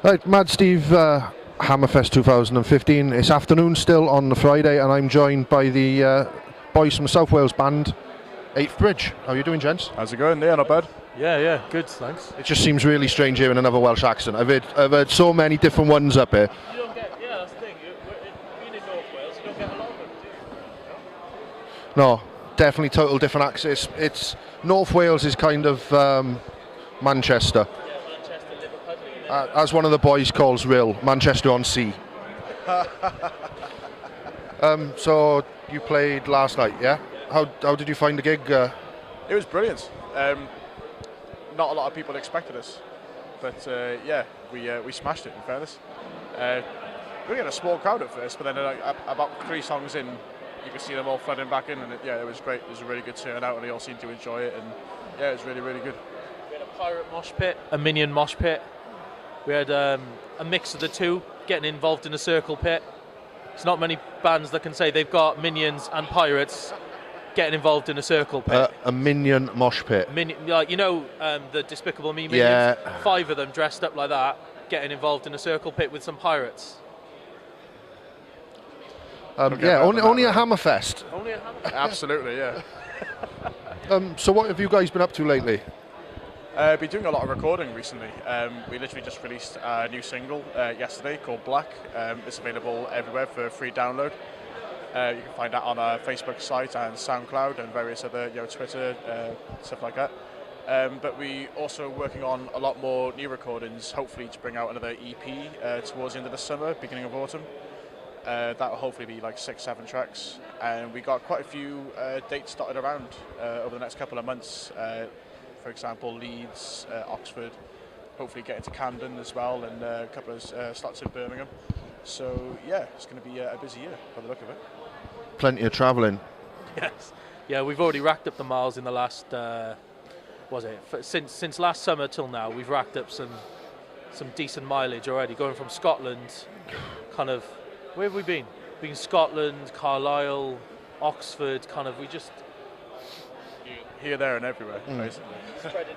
Right, Mad Steve, Hammerfest 2015. It's afternoon still on the Friday, and I'm joined by the boys from the South Wales band, 8th Bridge. How are you doing, gents? How's it going? Yeah, not bad. Yeah, good, thanks. It just seems really strange hearing another Welsh accent. I've heard so many different ones up here. You don't get, that's the thing, being in North Wales, you don't get a lot of them, do you? No, definitely total different accents. It's North Wales is kind of Manchester. Yeah, Manchester, Liverpool. As one of the boys calls Rill, Manchester on Sea. So you played last night, yeah? How did you find the gig? It was brilliant. Not a lot of people expected us, but yeah, we smashed it. In fairness, we had a small crowd at first, but then about 3 songs in, you could see them all flooding back in, and it was great. It was a really good turnout, and they all seemed to enjoy it, and yeah, it was really, really good. We had a pirate mosh pit, a minion mosh pit. We had a mix of the two, getting involved in a circle pit. It's not many bands that can say they've got minions and pirates getting involved in a circle pit. A minion mosh pit. The Despicable Me minions. Yeah. 5 of them dressed up like that, getting involved in a circle pit with some pirates. Only a Hammerfest. Only a Hammerfest. Absolutely, yeah. So what have you guys been up to lately? Been doing a lot of recording recently. We literally just released a new single yesterday called Black. It's available everywhere for free download. You can find that on our Facebook site and SoundCloud and various other, Twitter, stuff like that. But we also working on a lot more new recordings, hopefully to bring out another EP towards the end of the summer, beginning of autumn. That will hopefully be like 6-7 tracks. And we got quite a few dates dotted around over the next couple of months. For example, Leeds, Oxford, hopefully getting to Camden as well, and a couple of slots in Birmingham. So yeah, it's going to be a busy year by the look of it. Plenty of travelling. Yes. Yeah, we've already racked up the miles in the last, since last summer till now, we've racked up some decent mileage already, going from Scotland, kind of, where have we been? Been Scotland, Carlisle, Oxford, kind of, we just... Here, there and everywhere, basically.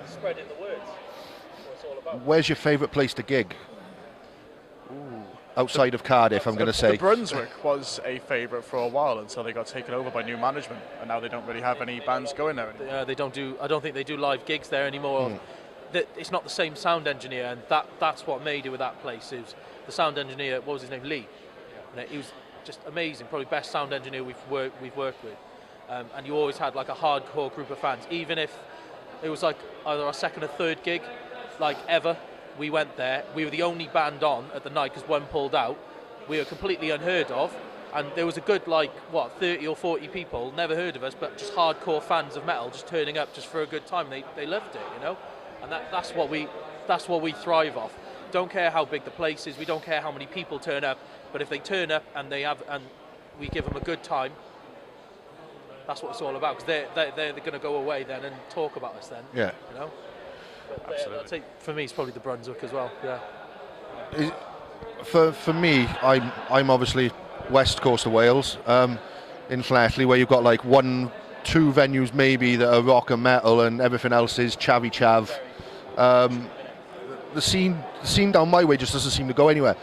Spreading the words, what it's all about. Where's your favourite place to gig? Outside of Cardiff, I'm going to say. The Brunswick was a favourite for a while until they got taken over by new management, and now they don't really have any bands going there anymore. I don't think they do live gigs there anymore. It's not the same sound engineer, and that's what made it with that place. It was the sound engineer, what was his name, Lee? And he was just amazing, probably best sound engineer we've worked with. And you always had like a hardcore group of fans, even if it was like either our second or third gig, like ever. We went there, we were the only band on at the night because one pulled out. We were completely unheard of, and there was a good 30 or 40 people, never heard of us, but just hardcore fans of metal, just turning up just for a good time. They loved it, and that's what we thrive off. Don't care how big the place is, we don't care how many people turn up, but if they turn up and we give them a good time, that's what it's all about, because they're going to go away then and talk about us then. Yeah. But, absolutely. I'd say for me it's probably the Brunswick as well. Yeah. For me, I'm obviously west coast of Wales, in Llanelli, where you've got like 1-2 venues maybe that are rock and metal, and everything else is chavvy chav. The scene down my way just doesn't seem to go anywhere.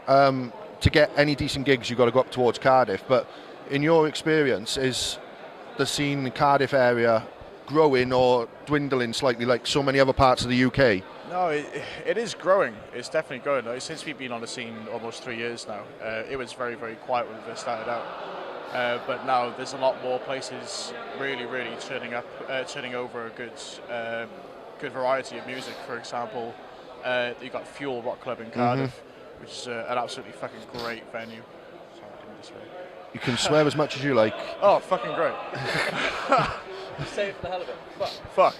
To get any decent gigs, you've got to go up towards Cardiff. But in your experience, is the scene in the Cardiff area growing or dwindling slightly like so many other parts of the UK? No, it is growing. It's definitely growing. Since we've been on the scene almost 3 years now, it was very, very quiet when we first started out. But now there's a lot more places really, really turning over a good variety of music. For example, you've got Fuel Rock Club in Cardiff, which is an absolutely fucking great venue. Sorry, I didn't swear. You can swear as much as you like. Oh, fucking great. Say it for the hell of it. Fuck.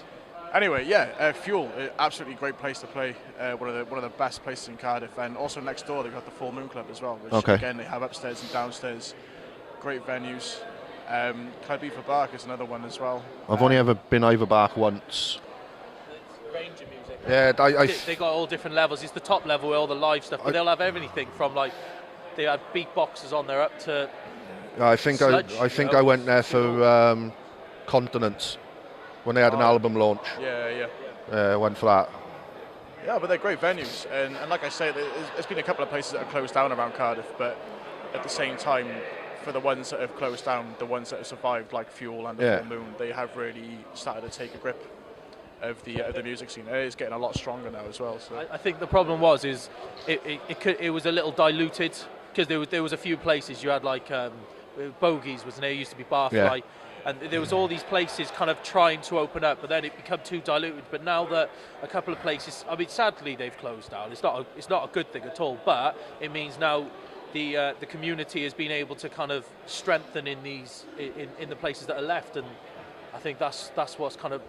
Anyway, yeah, Fuel, absolutely great place to play. One of the best places in Cardiff, and also next door they've got the Full Moon Club as well, which again they have upstairs and downstairs. Great venues. Clyde Bark is another one as well. I've only ever been Ivor Bark once. It's range of music. Yeah, they got all different levels. It's the top level with all the live stuff, but they'll have everything from they had beatboxers on there up to. I think I went there for Continents when they had an album launch. Yeah. I went for that. Yeah, but they're great venues, and like I say, there's been a couple of places that have closed down around Cardiff, but at the same time, for the ones that have closed down, the ones that have survived, like Fuel and the Full Moon, they have really started to take a grip of the music scene. It is getting a lot stronger now as well. So I think the problem is it was a little diluted because there was a few places you had like Bogies was there, used to be Barfly. And there was all these places kind of trying to open up, but then it became too diluted. But now that a couple of places, I mean, sadly they've closed down. It's not a good thing at all. But it means now the community has been able to kind of strengthen in the places that are left, and I think that's what's kind of.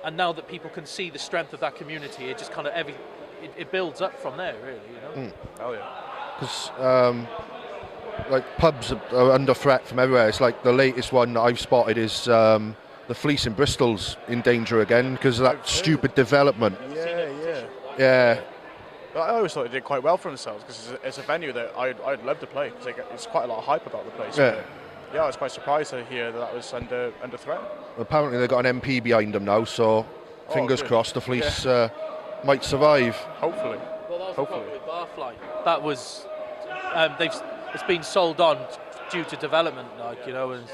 And now that people can see the strength of that community, it just kind of it builds up from there, really. Oh yeah. Because like pubs are under threat from everywhere. It's like the latest one that I've spotted is the Fleece in Bristol's in danger again because of that stupid development. Yeah. But I always thought they did quite well for themselves because it's a venue that I'd love to play because there's quite a lot of hype about the place. Yeah. Yeah, I was quite surprised to hear that was under threat. Apparently they've got an MP behind them now, so fingers crossed the Fleece might survive. Hopefully. Well, that was the problem with Barfly. That was it's been sold on due to development, and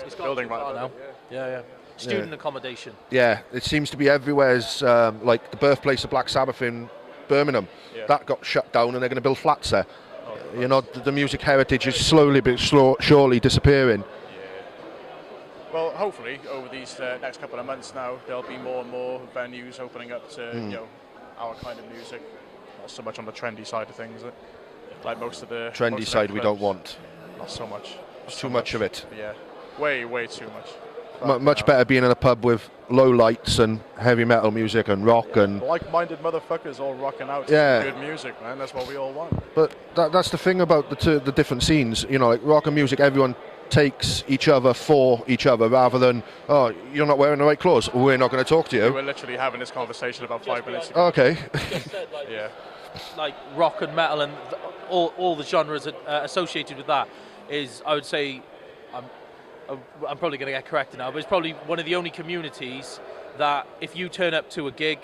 it's got building right now. Yeah. Student accommodation. Yeah, it seems to be everywhere's like the birthplace of Black Sabbath in Birmingham. Yeah. That got shut down, and they're going to build flats there. The music heritage is slowly but surely disappearing. Well, hopefully over these next couple of months now, there'll be more and more venues opening up to our kind of music. Not so much on the trendy side of things, like most of the Trendy side we don't want. Not so much. It's too much of it. Yeah, way too much. Much better being in a pub with low lights and heavy metal music and rock and like-minded motherfuckers all rocking out to good music, man. That's what we all want. But that's the thing about the different scenes. Like rock and music, everyone takes each other for each other rather than, oh, you're not wearing the right clothes, we're not going to talk to you. We were literally having this conversation about 5 minutes ago. Okay. Said, Yeah. Like rock and metal and all the genres associated with that is, I would say, I'm probably going to get corrected now, but it's probably one of the only communities that if you turn up to a gig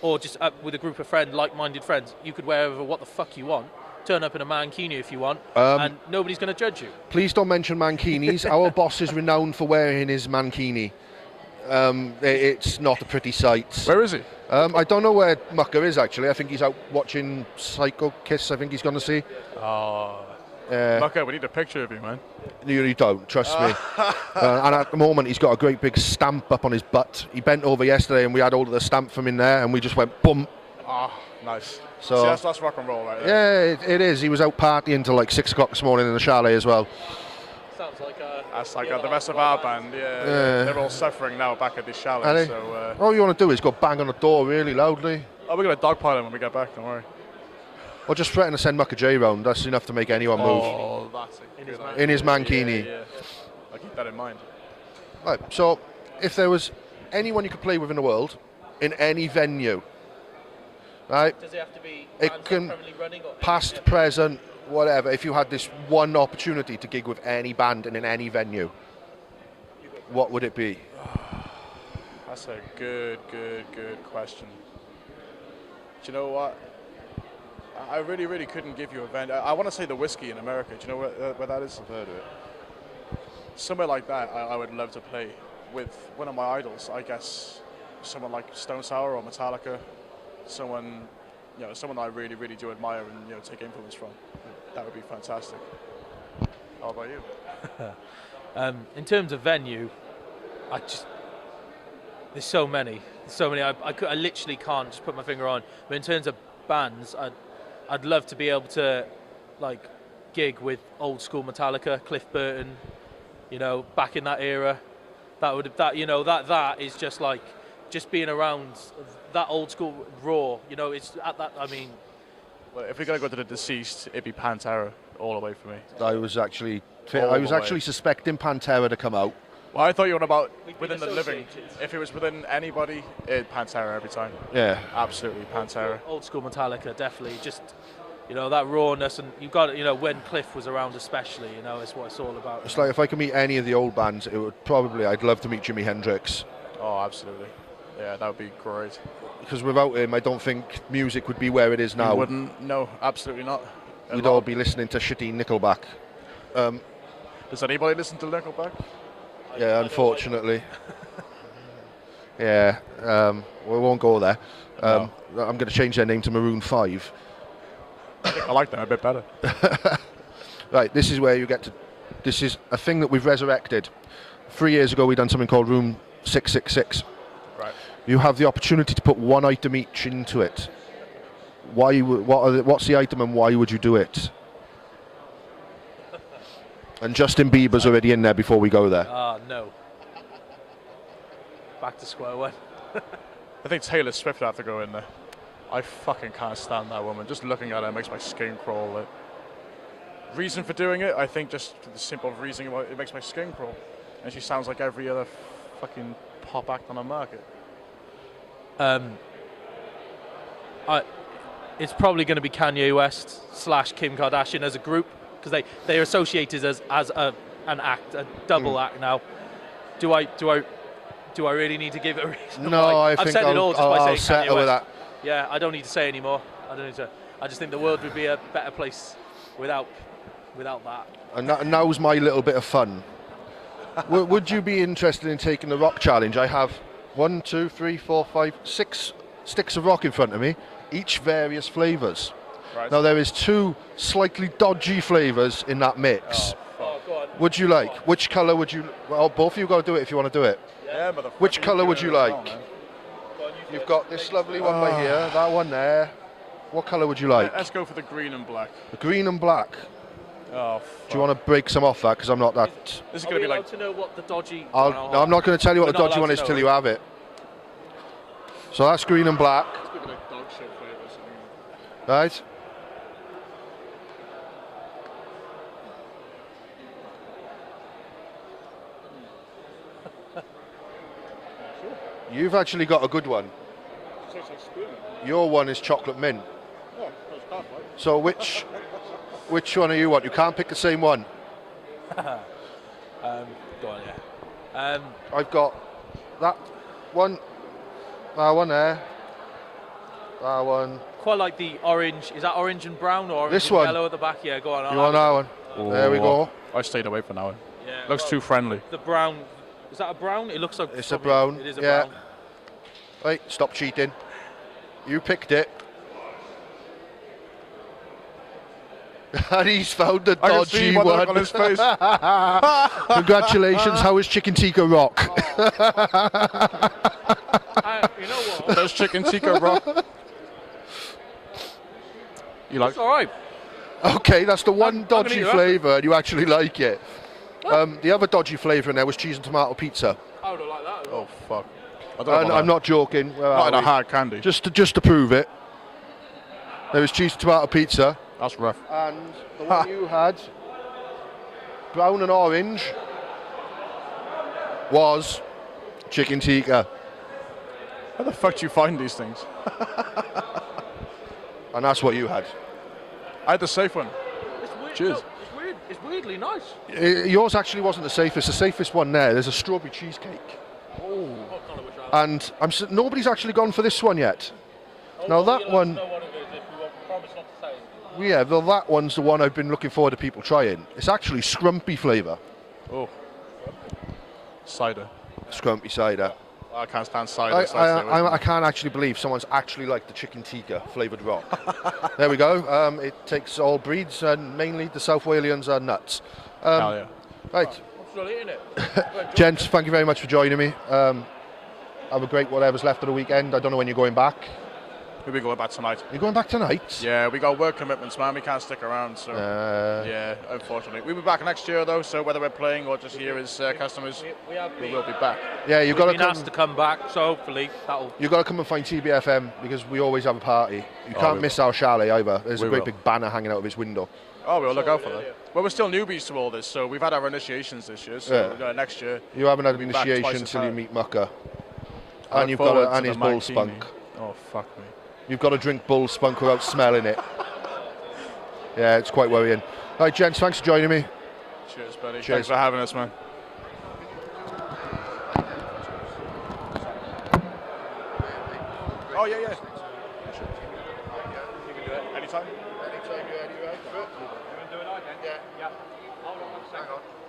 or just up with a group of friends, like-minded friends, you could wear what the fuck you want. Turn up in a mankini if you want, and nobody's going to judge you. Please don't mention mankinis. Our boss is renowned for wearing his mankini. It's not a pretty sight. Where is he? I don't know where Mucker is, actually. I think he's out watching Psycho Kiss, I think he's going to see. Oh, Mucker, we need a picture of you, man. You don't, trust me. And at the moment, he's got a great big stamp up on his butt. He bent over yesterday, and we had all of the stamp from in there, and we just went, boom. Nice. So see, that's rock and roll right there. Yeah, it is. He was out partying till like 6 o'clock this morning in the chalet as well. Sounds like that's like the rest of our band. Yeah. They're all suffering now back at this chalet. So all you want to do is go bang on the door really loudly. Oh, we're going to dogpile him when we get back, don't worry. Or just threaten to send Mucker J round. That's enough to make anyone move. Oh, that's it. In his mankini. Yeah. I'll keep that in mind. Right, so if there was anyone you could play with in the world, in any venue, right? Does it have to be running or past, present, whatever. If you had this one opportunity to gig with any band and in any venue, what would it be? That's a good question. Do you know what? I really couldn't give you a venue. I want to say the Whiskey in America. Do you know where that is? I've heard of it. Somewhere like that, I would love to play with one of my idols. I guess someone like Stone Sour or Metallica. Someone that I really do admire and take influence from. That would be fantastic. How about you? In terms of venue, there's so many. I literally can't just put my finger on. But in terms of bands, I'd love to be able to like gig with old school Metallica, Cliff Burton, back in that era. That is just like just being around that old school raw. It's at that. I mean, well, if we're gonna go to the deceased, it'd be Pantera all the way for me. I was actually suspecting Pantera to come out. Well, I thought you were on about within the living. If it was within anybody, Pantera every time. Yeah, absolutely Pantera. Old school Metallica, definitely. Just that rawness, and you got when Cliff was around, especially. It's what it's all about. It's like if I could meet any of the old bands, it would probably. I'd love to meet Jimi Hendrix. Oh, absolutely. Yeah, that would be great. Because without him, I don't think music would be where it is now. You wouldn't? No, absolutely not. We'd all be listening to shitty Nickelback. Does anybody listen to Nickelback? Yeah, unfortunately. Yeah, we won't go there. No. I'm going to change their name to Maroon 5. I like them a bit better. Right, this is where you get to... This is a thing that we've resurrected. 3 years ago, we done something called Room 666. Right. You have the opportunity to put one item each into it. What's the item and why would you do it? And Justin Bieber's already in there before we go there. No. Back to square one. I think Taylor Swift would have to go in there. I fucking can't stand that woman. Just looking at her makes my skin crawl. Like. Reason for doing it, I think just the simple reason why it makes my skin crawl. And she sounds like every other fucking pop act on the market. It's probably going to be Kanye West / Kim Kardashian as a group, because they are associated as an act, a double act now. Do I really need to give it a reason? No, I I've think said it all just by I'll saying settle Kanye with West. that. Yeah, I don't need to say anymore. I just think the world would be a better place without that. And now's my little bit of fun. Would you be interested in taking the rock challenge? I have 1, 2, 3, 4, 5, 6 sticks of rock in front of me, each various flavours. Right. Now there is 2 slightly dodgy flavours in that mix. Oh, go on. Would you like? Which colour would you? Well, both of you got to do it if you want to do it. Yeah, motherfucker. Which colour would you do it like? as well, man. You've got this lovely one right here, that one there. What colour would you like? Let's go for the green and black. The green and black. Oh, Do you want to break some off that? Because I'm not that... This is Are going we to be allowed like... to know what the dodgy... No, I'm not going to tell you what the We're not dodgy allowed one to is know, till you have it. So that's green and black, It's going to be like dog shit flavours. right? You've actually got a good one. Your one is chocolate mint. So which one do you want? You can't pick the same one. Go on, yeah. I've got that one there, that one. Quite like the orange. Is that orange and brown or orange This and one. yellow at the back? Yeah, go on. You want that one? There we go. I stayed away from that one. Yeah, Looks well, too friendly. The brown. Is that a brown? It looks like It's a probably- brown, It is a yeah. brown. Right, stop cheating. You picked it. And he's found the I can see dodgy one look one. on his face. Congratulations, how is Chicken Tikka Rock? You know what? Does chicken tikka rock? You like? It's all right. Okay, that's the one I'm gonna dodgy eat the rest of flavour and you actually like it. The other dodgy flavour in there was cheese and tomato pizza. I would have liked that. Oh fuck! I don't know And about I'm that. not joking. Where Not are in a we? hard candy. Just to prove it. There was cheese and tomato pizza. That's rough. And the one you had, brown and orange, was chicken tikka. How the fuck do you find these things? And that's what you had. I had the safe one. It's weird. Cheers. No, it's weird. It's weirdly nice. Yours actually wasn't the safest. The safest one there's a strawberry cheesecake. Oh, kind of wish I had. And nobody's actually gone for this one yet. Now that one, Know what it is if we won't promise not to say it. yeah, well, that one's the one I've been looking forward to people trying. It's actually scrumpy flavour. Oh. Cider. Scrumpy cider. I can't stand cider. so I'd stay away from I can't actually believe someone's actually liked the chicken tikka flavoured rock. There we go. It takes all breeds and mainly the South Walians are nuts. Hell yeah. Right, I'm still eating it. gents, thank you very much for joining me. Have a great whatever's left of the weekend. I don't know when you're going back. We'll be going back tonight. You're going back tonight? Yeah, we got work commitments, man. We can't stick around, so yeah, unfortunately. We'll be back next year, though. So whether we're playing or just here as customers, we will be back. Yeah, you've got We've to been come. asked to come back, so hopefully that'll. You've got to come and find TBFM because we always have a party. You can't we miss our chalet either. There's a We great will. big banner hanging out of his window. Oh, we'll look out for that. Well, we're still newbies to all this, so we've had our initiations this year. So next year, You haven't had an We'll be back twice initiation as until you hard. meat mucker. I And look you've forward got to and the his bull martini. spunk. Oh, fuck me. You've got to drink bull spunk without smelling it. Yeah, it's quite worrying. Right, gents, thanks for joining me. Cheers, buddy. Cheers. Thanks for having us, man. Oh yeah, yeah. Yeah. You can do it anytime. Anytime you're ready, right? Good. You want to do it again? Yeah. Yeah. Hold on one second. Hang on.